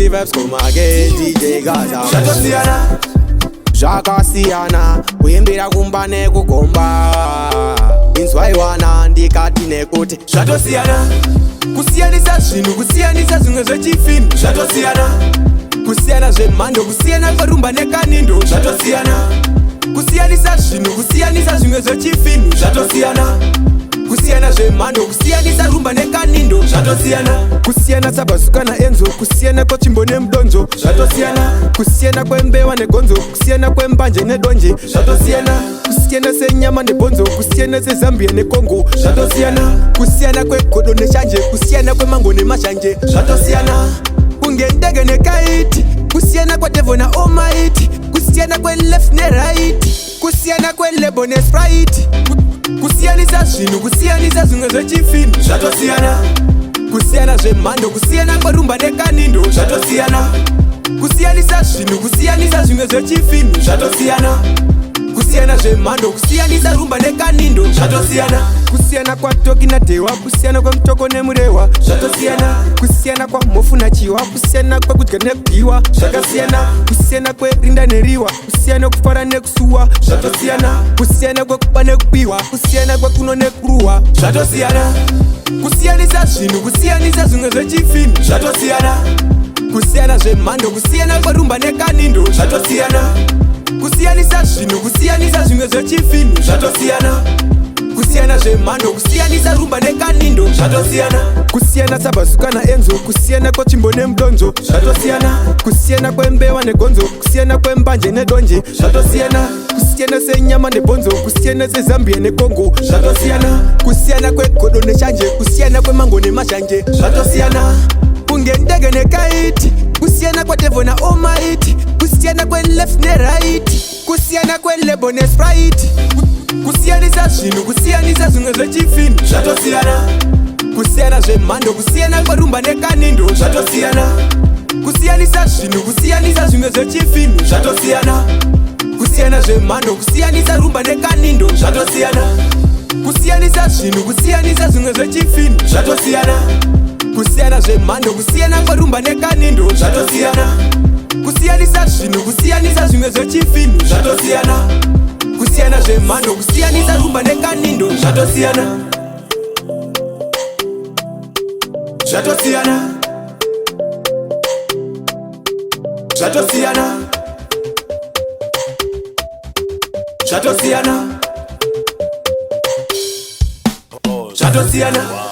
vibes come again, DJ Gaza. Zvatosiyana, Zvakasiyana, kuimbira kumba nekugomba. Inzwaiwana ndikati nekuti zvatosiyana, kusiyanisa zvinhu, kusiyanisa zvimwe zvechifini. Zvatosiyana, kusiyana zvemhando, kusiyana kwerumba nekanindo. zvatosiyana, Kusiyanisa zvinhu, kusiyanisa zvimwe zvechifini. zvatosiyana, Kusiyana zvemhando, kusiyanisa rumba nekanindo. zvatosiyana, Kusiyana sabazuka naenzo, kusiyana kwechimbo nemudonzo. zvatosiyana, Kusiyana kwembewa negonzo, kusiyana kwembanje nedonje. zvatosiyana, Kusiyana senyama nebonzo, kusiyana sezambia nekongo. zvatosiyana, Kusiyana kwegodo neshanje, kusiyana kwemango nemashanje. zvatosiyana, Kunge ndege nekaiti, kusiyana kwadevo na omaiti. Kusiyana kwe left ne right, kusiyana kwe lebo ne sprite. Kusiyanisa zvinhu, kusiyanisa zvimwe zvechifini. zvatosiyana, Kusiyana zvemhando, kusiyana kwerumba nekanindo. zvatosiyana, Kusiyanisa zvinhu, kusiyanisa zvimwe zvechifini. zvatosiyana, Kusiyana zvemhando, kusiyanisa rumba nekanindo. zvatosiyana, Kusiyana kwatoki nadewa, kusiyana kwemutoko nemurehwa. zvatosiyana, Kusiyana kwamhofu nachiwa, kusiyana kwekudya nekudyiwa. zvakasiyana, Kusiyana kwerinda neriwa, kusiyana kufara nekusuwa. zvatosiyana, Kusiyana kwekuba nekupiwa, kusiyana kwekuno nekuruwa. zvatosiyana, Kusiyanisa zvinhu, kusiyanisa zvimwe zvechifini. zvatosiyana, Kusiyana zvemhando, kusiyana kwerumba nekanindo. zvatosiyana, Kusiyanisa zvinhu, kusiyanisa zvimwe zvechifini. zvatosiyana, Kusiyana zvemhando, kusiyanisa rumba nekanindo. zvatosiyana, Kusiyana sabazuka naenzo, kusiyana kwechimbo nemudonzo. zvatosiyana, Kusiyana kwembewa negonzo, kusiyana kwembanje nedonje. zvatosiyana, Kusiyana senyama nebonzo, kusiyana sezambia nekongo. zvatosiyana, Kusiyana kwegodo neshanje, kusiyana kwemango nemashanje. zvatosiyana, Kunge ndege nekaiti, kusiyana kwadevo na omaiti. Kusiyana kwe left ne right, kusiyana kwe lebo ne sprite. Kusiyanisa zvinhu, kusiyanisa zvimwe zvechifini. zvatosiyana, Kusiyana zvemhando, kusiyana kwerumba nekanindo. zvatosiyana, Kusiyanisa zvinhu, kusiyanisa zvimwe zvechifini. zvatosiyana, Kusiyana zvemhando, kusiyanisa rumba nekanindo. zvatosiyana, Kusiyanisa zvinhu, kusiyanisa zvimwe zvechifini. zvatosiyana, Kusiyana zvemhando, kusiyana kwerumba nekanindo. zvatosiyana, Kusiyanisa zvinhu, kusiyanisa zvimwe zvechifini. zvatosiyana, Kusiyana zvemhando, kusiyanisa rumba nekanindo. zvatosiyana, zvatosiyana, zvatosiyana, zvatosiyana, zvatosiyana.